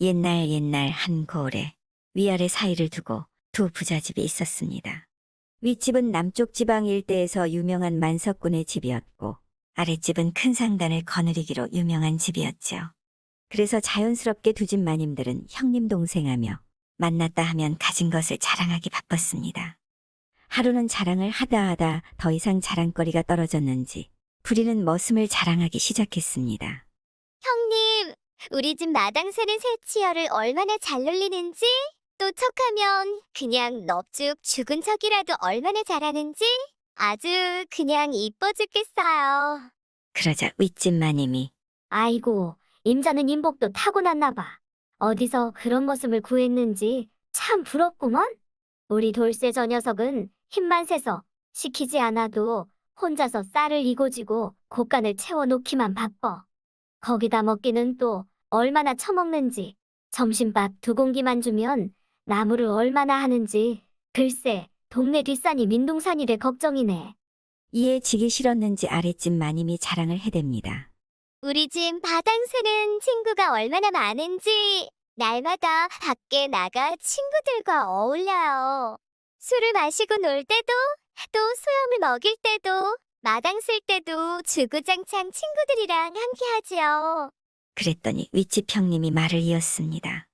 옛날 옛날 한 고을에 위아래 사이를 두고 두 부잣집이 있었습니다. 윗집은 남쪽 지방 일대에서 유명한 만석군의 집이었고 아랫집은 큰 상단을 거느리기로 유명한 집이었죠. 그래서 자연스럽게 두 집 마님들은 형님 동생하며 만났다 하면 가진 것을 자랑하기 바빴습니다. 하루는 자랑을 하다 더 이상 자랑거리가 떨어졌는지 부리는 머슴을 자랑하기 시작했습니다. 형님, 우리 집 마당새는 새치열을 얼마나 잘 놀리는지, 또 척하면 그냥 넙죽 죽은 척이라도 얼마나 잘하는지 아주 그냥 이뻐 죽겠어요. 그러자 윗집 마님이 아이고, 임자는 인복도 타고났나 봐. 어디서 그런 모습을 구했는지 참 부럽구먼. 우리 돌쇠 저 녀석은 힘만 세서 시키지 않아도 혼자서 쌀을 이고지고 곶간을 채워놓기만 바빠. 거기다 먹기는 또 얼마나 처먹는지, 점심밥 2공기만 주면 나무를 얼마나 하는지, 글쎄 동네 뒷산이 민둥산이래 걱정이네. 이에 지기 싫었는지 아랫집 마님이 자랑을 해댑니다. 우리 집 마당새는 친구가 얼마나 많은지 날마다 밖에 나가 친구들과 어울려요. 술을 마시고 놀 때도, 또 소염을 먹일 때도, 마당 쓸 때도 주구장창 친구들이랑 함께 하지요. 그랬더니 윗집 형님이 말을 이었습니다.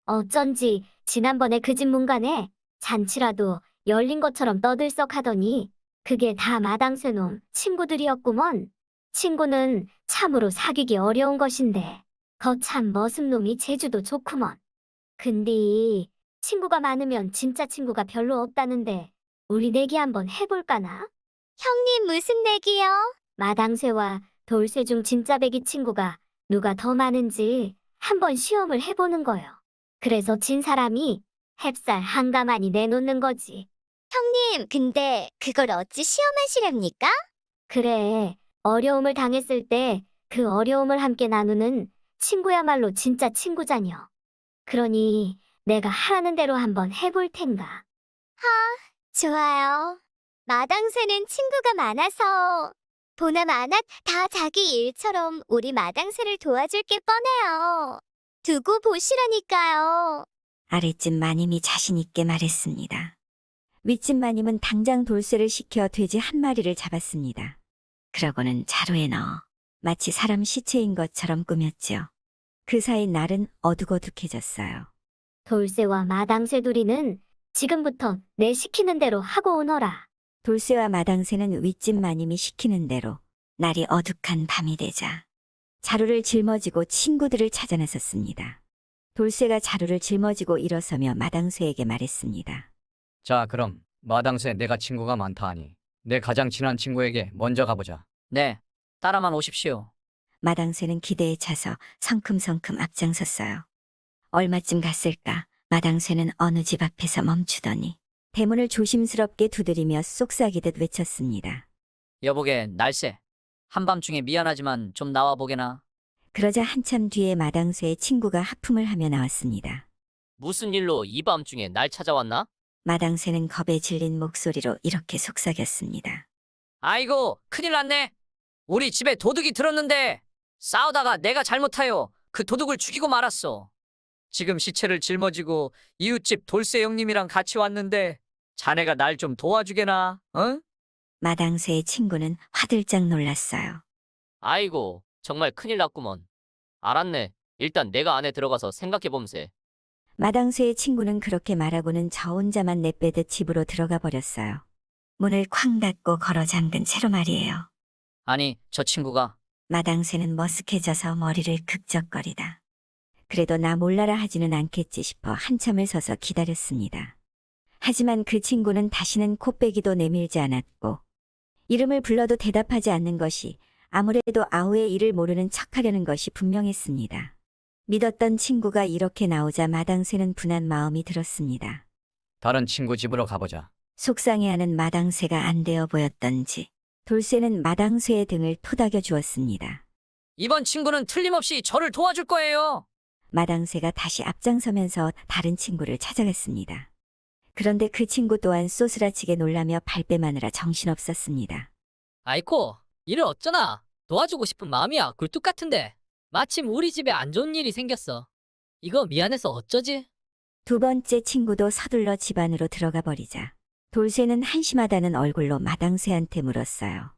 어쩐지 지난번에 그 집 문간에 잔치라도 열린 것처럼 떠들썩하더니 그게 다 마당새 놈 친구들이었구먼. 친구는 참으로 사귀기 어려운 것인데 거참 머슴놈이 재주도 좋구먼. 근데 친구가 많으면 진짜 친구가 별로 없다는데 우리 내기 한번 해볼까나? 형님 무슨 내기요? 마당새와 돌쇠 중 진짜 배기 친구가 누가 더 많은지 한번 시험을 해보는 거요. 그래서 진 사람이 햅쌀 한 가마니 내놓는 거지. 형님, 근데 그걸 어찌 시험하시렵니까? 그래, 어려움을 당했을 때 그 어려움을 함께 나누는 친구야말로 진짜 친구자녀. 그러니 내가 하라는 대로 한번 해볼 텐가. 좋아요. 마당새는 친구가 많아서 보나마나 다 자기 일처럼 우리 마당새를 도와줄 게 뻔해요. 두고 보시라니까요. 아랫집 마님이 자신 있게 말했습니다. 윗집 마님은 당장 돌쇠를 시켜 돼지 한 마리를 잡았습니다. 그러고는 자루에 넣어 마치 사람 시체인 것처럼 꾸몄죠. 그 사이 날은 어둑어둑해졌어요. 돌쇠와 마당새 둘이는 지금부터 내 시키는 대로 하고 오너라. 돌쇠와 마당새는 윗집 마님이 시키는 대로 날이 어둑한 밤이 되자 자루를 짊어지고 친구들을 찾아 나섰습니다. 돌쇠가 자루를 짊어지고 일어서며 마당새에게 말했습니다. 자, 그럼 마당새 내가 친구가 많다 하니 내 가장 친한 친구에게 먼저 가보자. 네, 따라만 오십시오. 마당새는 기대에 차서 성큼성큼 앞장섰어요. 얼마쯤 갔을까 마당새는 어느 집 앞에서 멈추더니 대문을 조심스럽게 두드리며 속삭이듯 외쳤습니다. 여보게, 날새. 한밤중에 미안하지만 좀 나와보게나. 그러자 한참 뒤에 마당새의 친구가 하품을 하며 나왔습니다. 무슨 일로 이 밤중에 날 찾아왔나? 마당새는 겁에 질린 목소리로 이렇게 속삭였습니다. 아이고, 큰일 났네. 우리 집에 도둑이 들었는데 싸우다가 내가 잘못하여 그 도둑을 죽이고 말았어. 지금 시체를 짊어지고 이웃집 돌쇠 형님이랑 같이 왔는데 자네가 날 좀 도와주게나, 어? 마당새의 친구는 화들짝 놀랐어요. 아이고, 정말 큰일 났구먼. 알았네. 일단 내가 안에 들어가서 생각해봄세. 마당새의 친구는 그렇게 말하고는 저 혼자만 내빼듯 집으로 들어가 버렸어요. 문을 쾅 닫고 걸어 잠근 채로 말이에요. 아니, 저 친구가 마당새는 머쓱해져서 머리를 극적거리다. 그래도 나 몰라라 하지는 않겠지 싶어 한참을 서서 기다렸습니다. 하지만 그 친구는 다시는 코빼기도 내밀지 않았고 이름을 불러도 대답하지 않는 것이 아무래도 아우의 일을 모르는 척하려는 것이 분명했습니다. 믿었던 친구가 이렇게 나오자 마당새는 분한 마음이 들었습니다. 다른 친구 집으로 가보자. 속상해하는 마당새가 안 되어 보였던지 돌쇠는 마당새의 등을 토닥여 주었습니다. 이번 친구는 틀림없이 저를 도와줄 거예요. 마당새가 다시 앞장서면서 다른 친구를 찾아갔습니다. 그런데 그 친구 또한 쏘스라치게 놀라며 발뺌하느라 정신없었습니다. 아이코, 일을 어쩌나? 도와주고 싶은 마음이야 굴뚝 같은데 마침 우리 집에 안 좋은 일이 생겼어. 이거 미안해서 어쩌지? 두 번째 친구도 서둘러 집 안으로 들어가 버리자 돌쇠는 한심하다는 얼굴로 마당새한테 물었어요.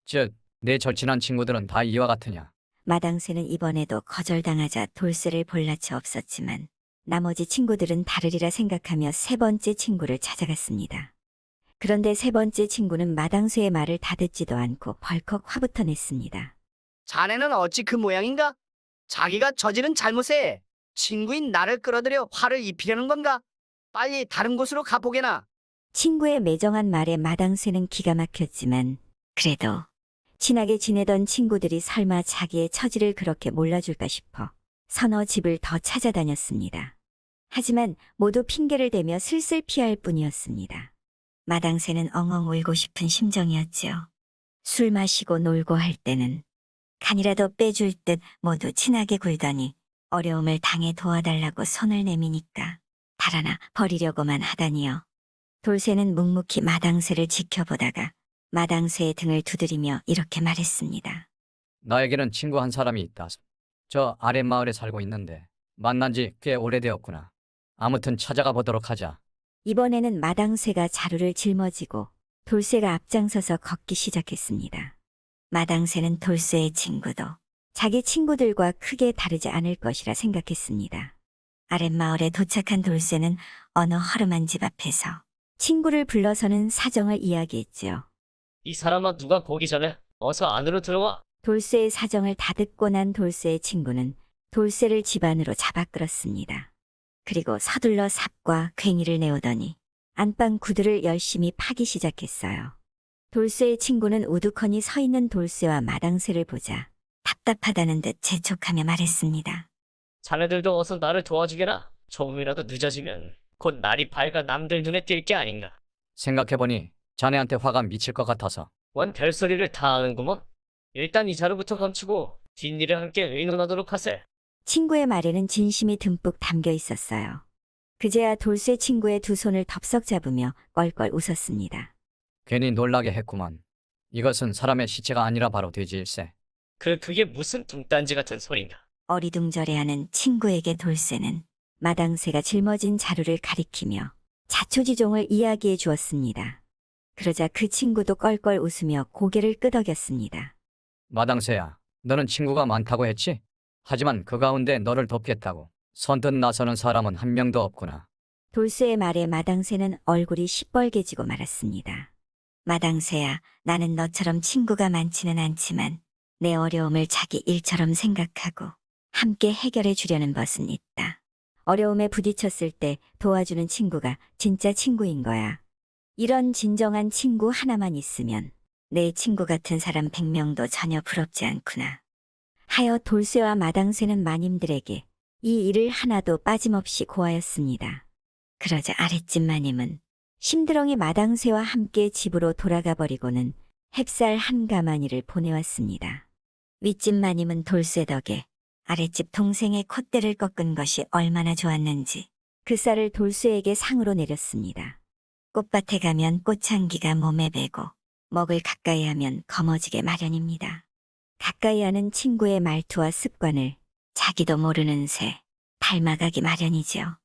즉, 내 절친한 친구들은 다 이와 같으냐? 마당새는 이번에도 거절당하자 돌쇠를 볼라 채 없었지만 나머지 친구들은 다르리라 생각하며 세 번째 친구를 찾아갔습니다. 그런데 세 번째 친구는 마당새의 말을 다 듣지도 않고 벌컥 화부터 냈습니다. 자네는 어찌 그 모양인가? 자기가 저지른 잘못에 친구인 나를 끌어들여 화를 입히려는 건가? 빨리 다른 곳으로 가보게나. 친구의 매정한 말에 마당새는 기가 막혔지만 그래도 친하게 지내던 친구들이 설마 자기의 처지를 그렇게 몰라줄까 싶어 서너 집을 더 찾아다녔습니다. 하지만 모두 핑계를 대며 슬슬 피할 뿐이었습니다. 마당새는 엉엉 울고 싶은 심정이었지요. 술 마시고 놀고 할 때는 간이라도 빼줄 듯 모두 친하게 굴더니 어려움을 당해 도와달라고 손을 내미니까 달아나 버리려고만 하다니요. 돌쇠는 묵묵히 마당새를 지켜보다가 마당새의 등을 두드리며 이렇게 말했습니다. 나에게는 친구 한 사람이 있다. 저 아랫마을에 살고 있는데 만난 지 꽤 오래되었구나. 아무튼 찾아가 보도록 하자. 이번에는 마당새가 자루를 짊어지고 돌쇠가 앞장서서 걷기 시작했습니다. 마당새는 돌쇠의 친구도 자기 친구들과 크게 다르지 않을 것이라 생각했습니다. 아랫마을에 도착한 돌쇠는 어느 허름한 집 앞에서 친구를 불러서는 사정을 이야기했지요. 이 사람아 누가 보기 전에 어서 안으로 들어와. 돌쇠의 사정을 다 듣고 난 돌쇠의 친구는 돌쇠를 집 안으로 잡아 끌었습니다. 그리고 서둘러 삽과 괭이를 내오더니 안방 구두를 열심히 파기 시작했어요. 돌쇠의 친구는 우두커니 서 있는 돌쇠와 마당새를 보자 답답하다는 듯 재촉하며 말했습니다. 자네들도 어서 나를 도와주게나. 조금이라도 늦어지면 곧 날이 밝아 남들 눈에 띌 게 아닌가. 생각해보니 자네한테 화가 미칠 것 같아서. 원 별소리를 다 하는구먼. 일단 이 자루부터 감추고 뒷일을 함께 의논하도록 하세. 친구의 말에는 진심이 듬뿍 담겨 있었어요. 그제야 돌쇠 친구의 두 손을 덥석 잡으며 껄껄 웃었습니다. 괜히 놀라게 했구만. 이것은 사람의 시체가 아니라 바로 돼지일세. 그게 무슨 뚱딴지 같은 소린가. 어리둥절해하는 친구에게 돌쇠는 마당새가 짊어진 자루를 가리키며 자초지종을 이야기해 주었습니다. 그러자 그 친구도 껄껄 웃으며 고개를 끄덕였습니다. 마당새야, 너는 친구가 많다고 했지? 하지만 그 가운데 너를 돕겠다고 선뜻 나서는 사람은 한 명도 없구나. 돌쇠의 말에 마당새는 얼굴이 시뻘개지고 말았습니다. 마당새야, 나는 너처럼 친구가 많지는 않지만 내 어려움을 자기 일처럼 생각하고 함께 해결해 주려는 것은 있다. 어려움에 부딪혔을 때 도와주는 친구가 진짜 친구인 거야. 이런 진정한 친구 하나만 있으면 내 친구 같은 사람 100명도 전혀 부럽지 않구나. 하여 돌쇠와 마당새는 마님들에게 이 일을 하나도 빠짐없이 고하였습니다. 그러자 아랫집 마님은 심드렁이 마당새와 함께 집으로 돌아가 버리고는 햅쌀 한 가마니를 보내왔습니다. 윗집 마님은 돌쇠 덕에 아랫집 동생의 콧대를 꺾은 것이 얼마나 좋았는지 그 쌀을 돌쇠에게 상으로 내렸습니다. 꽃밭에 가면 꽃향기가 몸에 배고 먹을 가까이 하면 거머쥐게 마련입니다. 가까이 하는 친구의 말투와 습관을 자기도 모르는 새 닮아가기 마련이지요.